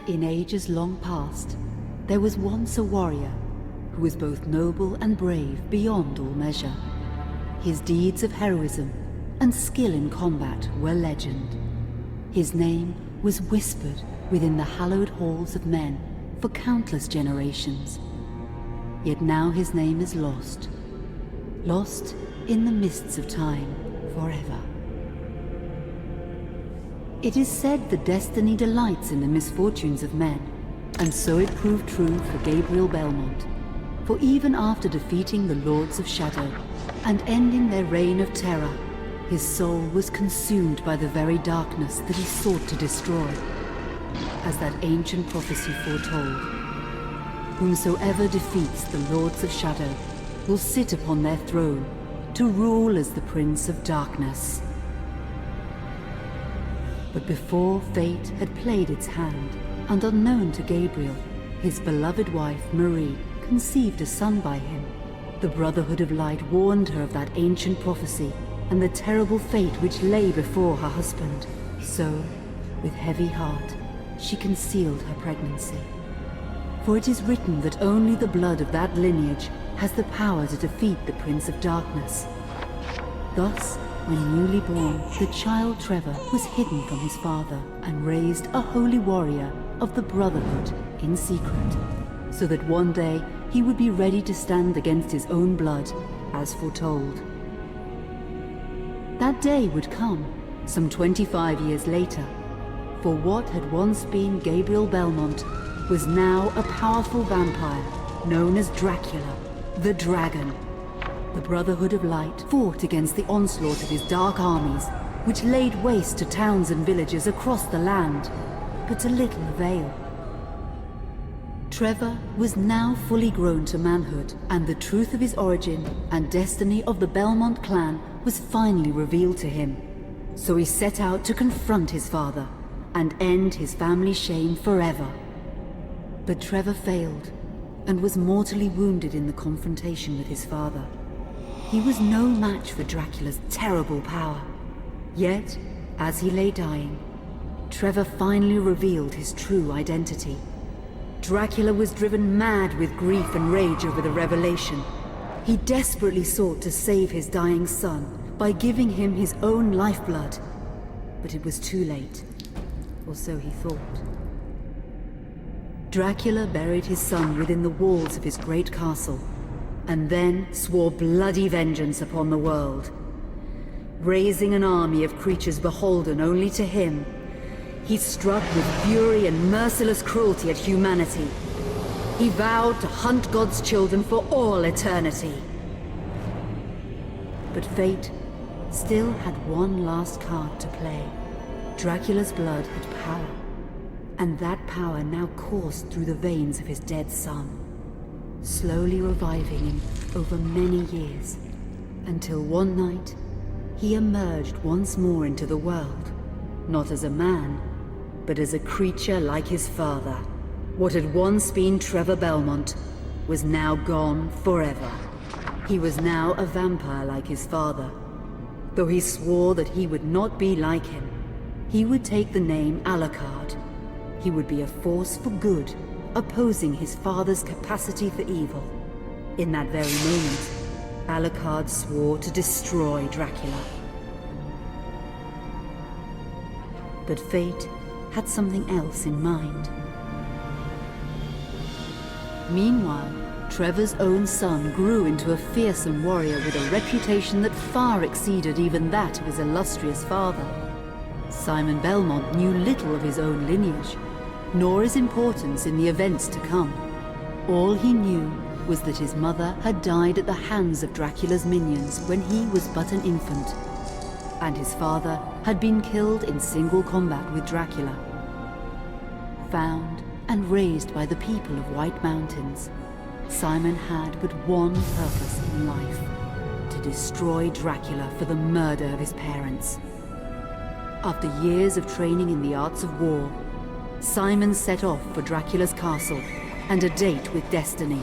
In ages long past, there was once a warrior who was both noble and brave beyond all measure. His deeds of heroism and skill in combat were legend. His name was whispered within the hallowed halls of men for countless generations. Yet now his name is lost. Lost in the mists of time forever. It is said that destiny delights in the misfortunes of men, and so it proved true for Gabriel Belmont. For even after defeating the Lords of Shadow and ending their reign of terror, his soul was consumed by the very darkness that he sought to destroy. As that ancient prophecy foretold, whomsoever defeats the Lords of Shadow will sit upon their throne to rule as the Prince of Darkness. But before fate had played its hand, and unknown to Gabriel, his beloved wife Marie conceived a son by him. The Brotherhood of Light warned her of that ancient prophecy and the terrible fate which lay before her husband. So, with heavy heart, she concealed her pregnancy. For it is written that only the blood of that lineage has the power to defeat the Prince of Darkness. Thus, when newly born, the child Trevor was hidden from his father and raised a holy warrior of the Brotherhood in secret, so that one day he would be ready to stand against his own blood, as foretold. That day would come, some 25 years later, for what had once been Gabriel Belmont was now a powerful vampire known as Dracula, the Dragon. The Brotherhood of Light fought against the onslaught of his dark armies, which laid waste to towns and villages across the land, but to little avail. Trevor was now fully grown to manhood, and the truth of his origin and destiny of the Belmont clan was finally revealed to him. So he set out to confront his father and end his family's shame forever. But Trevor failed and was mortally wounded in the confrontation with his father. He was no match for Dracula's terrible power. Yet, as he lay dying, Trevor finally revealed his true identity. Dracula was driven mad with grief and rage over the revelation. He desperately sought to save his dying son by giving him his own lifeblood. But it was too late, or so he thought. Dracula buried his son within the walls of his great castle, and then swore bloody vengeance upon the world. Raising an army of creatures beholden only to him, he struck with fury and merciless cruelty at humanity. He vowed to hunt God's children for all eternity. But fate still had one last card to play. Dracula's blood had power, and that power now coursed through the veins of his dead son, slowly reviving him over many years, until one night he emerged once more into the world, not as a man, but as a creature like his father. What had once been Trevor Belmont was now gone forever. He was now a vampire like his father. Though he swore that he would not be like him, he would take the name Alucard. He would be a force for good, opposing his father's capacity for evil. In that very moment, Alucard swore to destroy Dracula. But fate had something else in mind. Meanwhile, Trevor's own son grew into a fearsome warrior with a reputation that far exceeded even that of his illustrious father. Simon Belmont knew little of his own lineage, nor his importance in the events to come. All he knew was that his mother had died at the hands of Dracula's minions when he was but an infant, and his father had been killed in single combat with Dracula. Found and raised by the people of White Mountains, Simon had but one purpose in life: to destroy Dracula for the murder of his parents. After years of training in the arts of war, Simon set off for Dracula's castle and a date with destiny.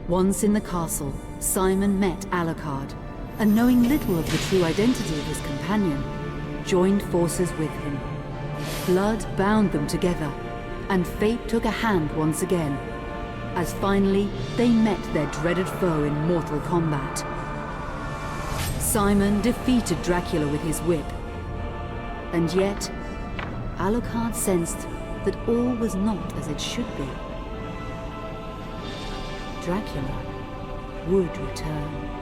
Once in the castle, Simon met Alucard, and knowing little of the true identity of his companion, joined forces with him. Blood bound them together, and fate took a hand once again, as finally they met their dreaded foe in mortal combat. Simon defeated Dracula with his whip, and yet Alucard sensed that all was not as it should be. Dracula would return.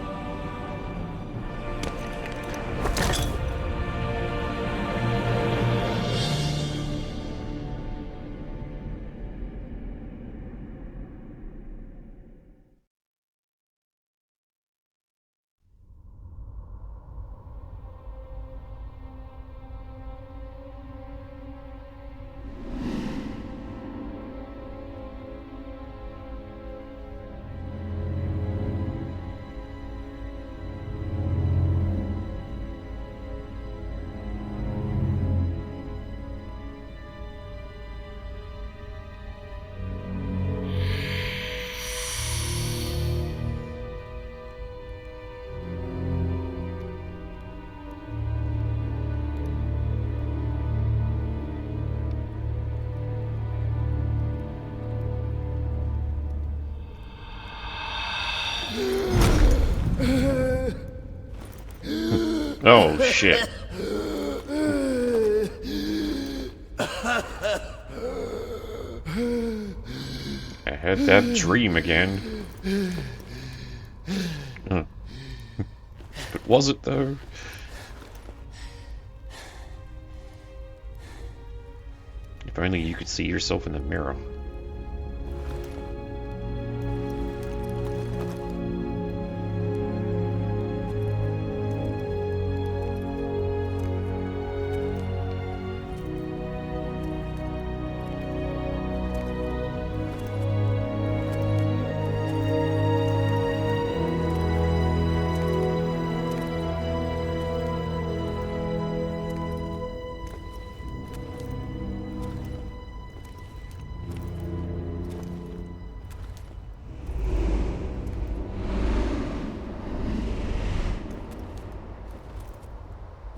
Oh, shit. I had that dream again. But was it, though? If only you could see yourself in the mirror.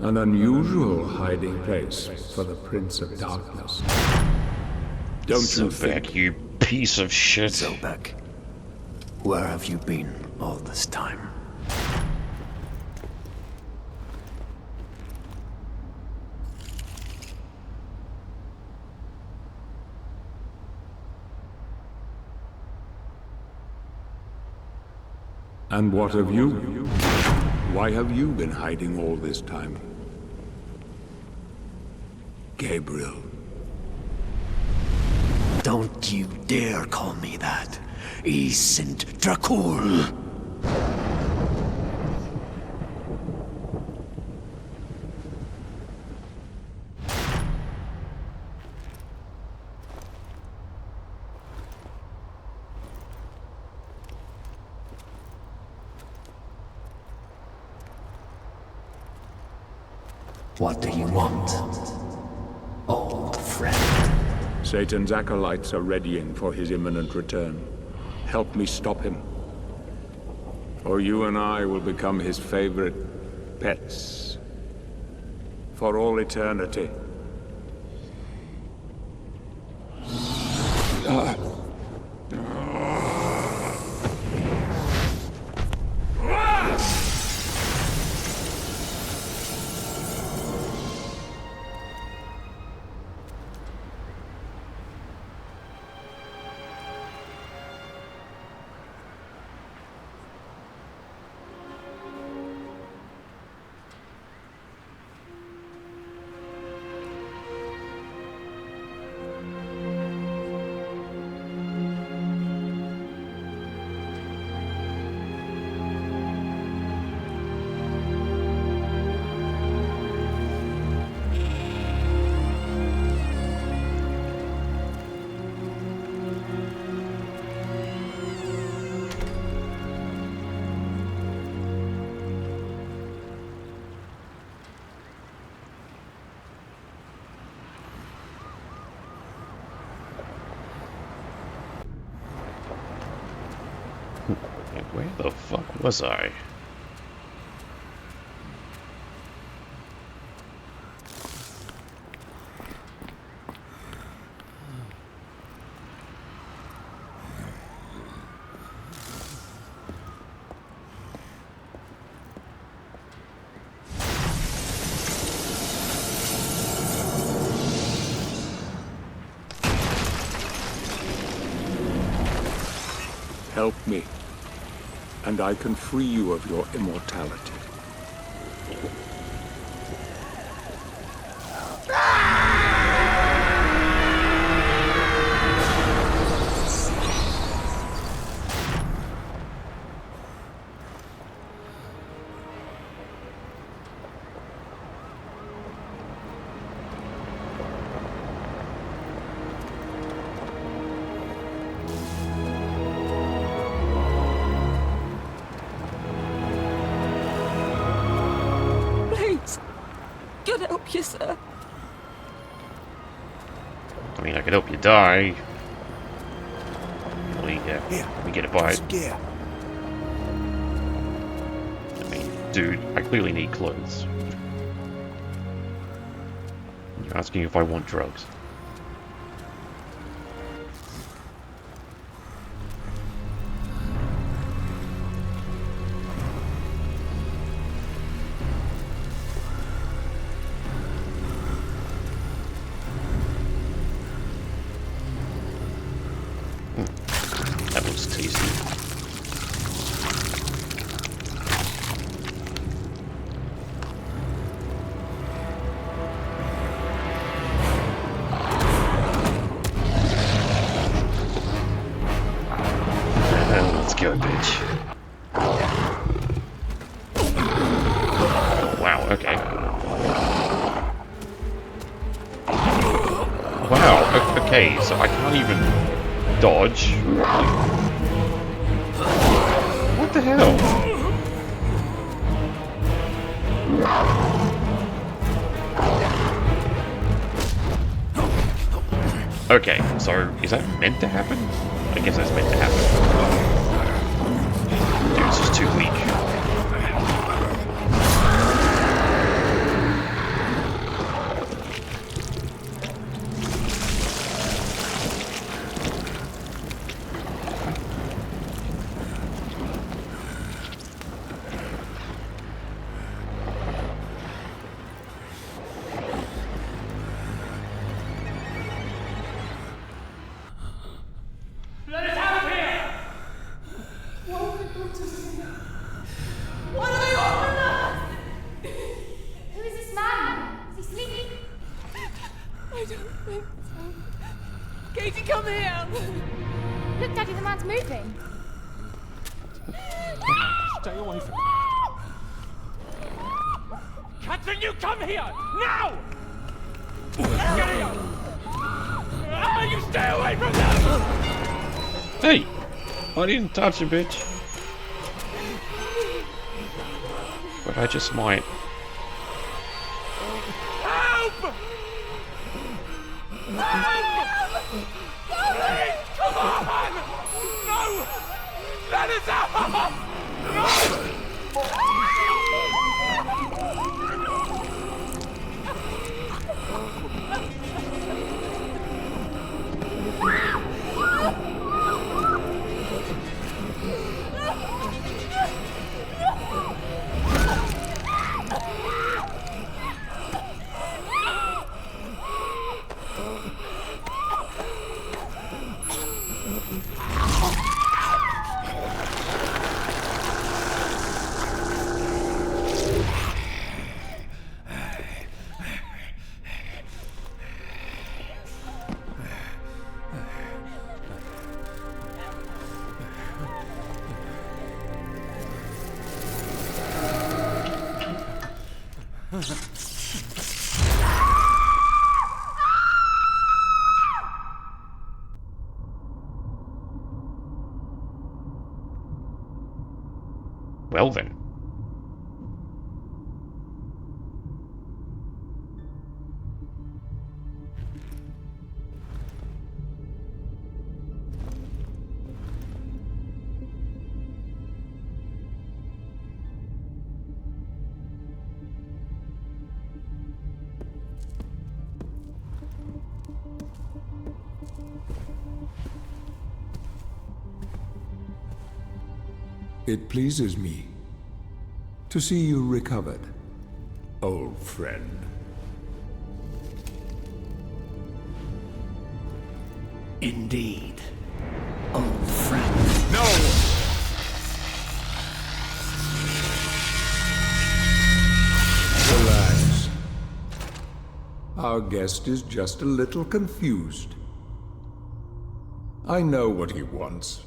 An unusual hiding place for the Prince of Darkness. Don't you think? Zobek, you piece of shit. Zobek, where have you been all this time? And what of you? Why have you been hiding all this time? Gabriel. Don't you dare call me that. Saint Dracula. What do you want, old friend? Satan's acolytes are readying for his imminent return. Help me stop him. Or you and I will become his favorite pets. For all eternity. Where the fuck was I? Help me, and I can free you of your immortality. God help you, sir. I mean, I could help you die. Let me get a bite. Gear. I mean, dude, I clearly need clothes. You're asking if I want drugs. That looks tasty. Let's go, bitch. Oh, wow, okay. Wow, okay, so I can't even dodge. What the hell? Okay, so is that meant to happen? I guess that's meant to happen. Dude, it's just too weak. Let us out of here! Why do they open us? Who is this man? Is he sleeping? I don't think so. Katie, come here! Look, Daddy, the man's moving. Stay away from me. Catherine, you come here! Now! Get here! Ah, you stay away from them! Hey! I didn't touch a bitch. But I just might. Help! Help! Please, come on! No! Let us out! No! Well then. It pleases me to see you recovered, old friend. Indeed, old friend. No! Our guest is just a little confused. I know what he wants.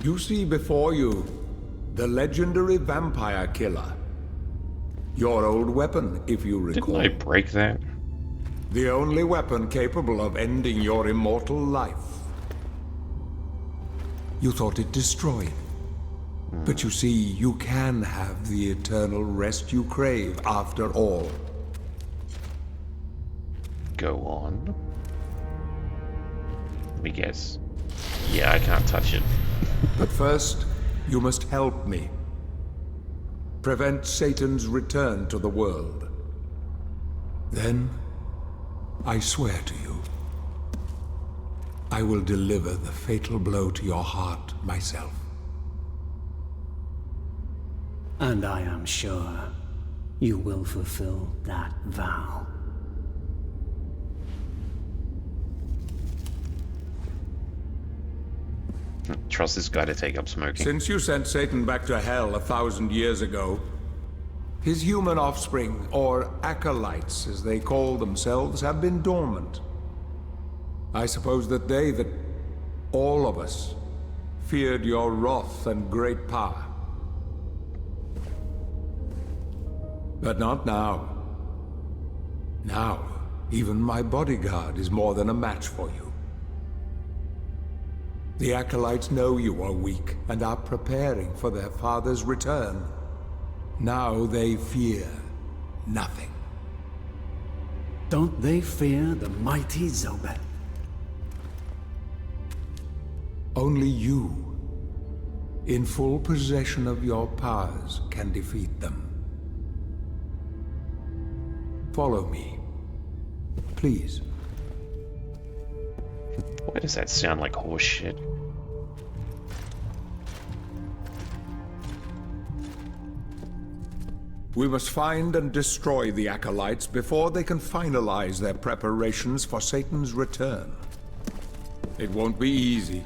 You see before you the legendary vampire killer. Your old weapon, if you recall. Didn't I break that? The only weapon capable of ending your immortal life. You thought it destroyed. But you see, you can have the eternal rest you crave after all. Go on. Let me guess. Yeah, I can't touch it. But first, you must help me. Prevent Satan's return to the world. Then, I swear to you, I will deliver the fatal blow to your heart myself. And I am sure you will fulfill that vow. Trust this guy to take up smoking. Since you sent Satan back to hell 1,000 years ago, his human offspring, or acolytes as they call themselves, have been dormant. I suppose that all of us, feared your wrath and great power. But not now. Now, even my bodyguard is more than a match for you. The acolytes know you are weak and are preparing for their father's return. Now they fear nothing. Don't they fear the mighty Zobek? Only you, in full possession of your powers, can defeat them. Follow me, please. Why does that sound like horse shit? We must find and destroy the acolytes before they can finalize their preparations for Satan's return. It won't be easy.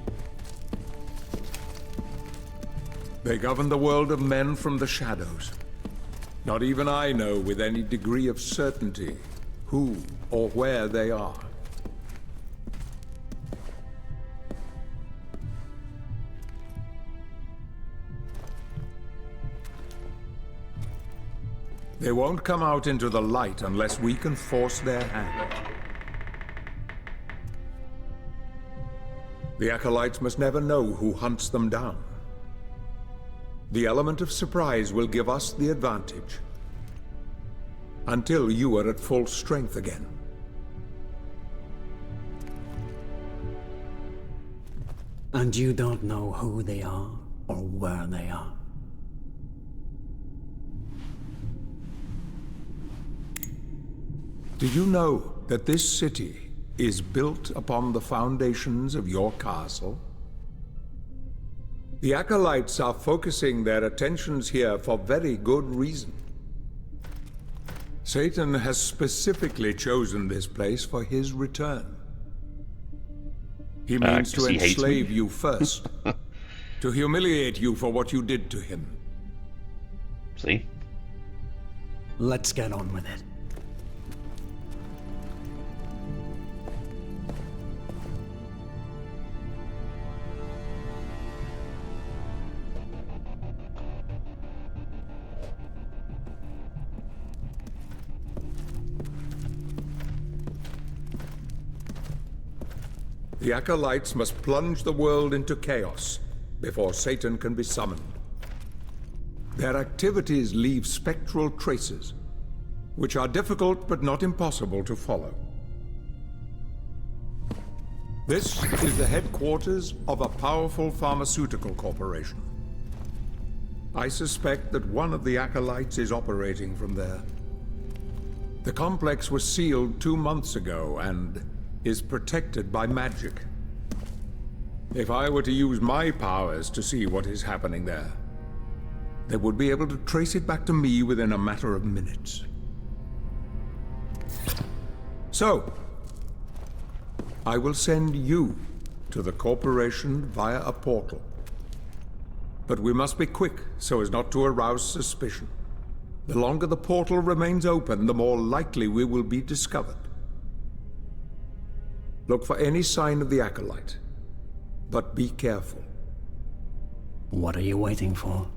They govern the world of men from the shadows. Not even I know with any degree of certainty who or where they are. They won't come out into the light unless we can force their hand. The acolytes must never know who hunts them down. The element of surprise will give us the advantage. Until you are at full strength again. And you don't know who they are or where they are? Do you know that this city is built upon the foundations of your castle? The acolytes are focusing their attentions here for very good reason. Satan has specifically chosen this place for his return. He means to enslave you first, to humiliate you for what you did to him. See? Let's get on with it. The acolytes must plunge the world into chaos before Satan can be summoned. Their activities leave spectral traces, which are difficult but not impossible to follow. This is the headquarters of a powerful pharmaceutical corporation. I suspect that one of the acolytes is operating from there. The complex was sealed 2 months ago and is protected by magic. If I were to use my powers to see what is happening there, they would be able to trace it back to me within a matter of minutes. So, I will send you to the corporation via a portal. But we must be quick so as not to arouse suspicion. The longer the portal remains open, the more likely we will be discovered. Look for any sign of the acolyte, but be careful. What are you waiting for?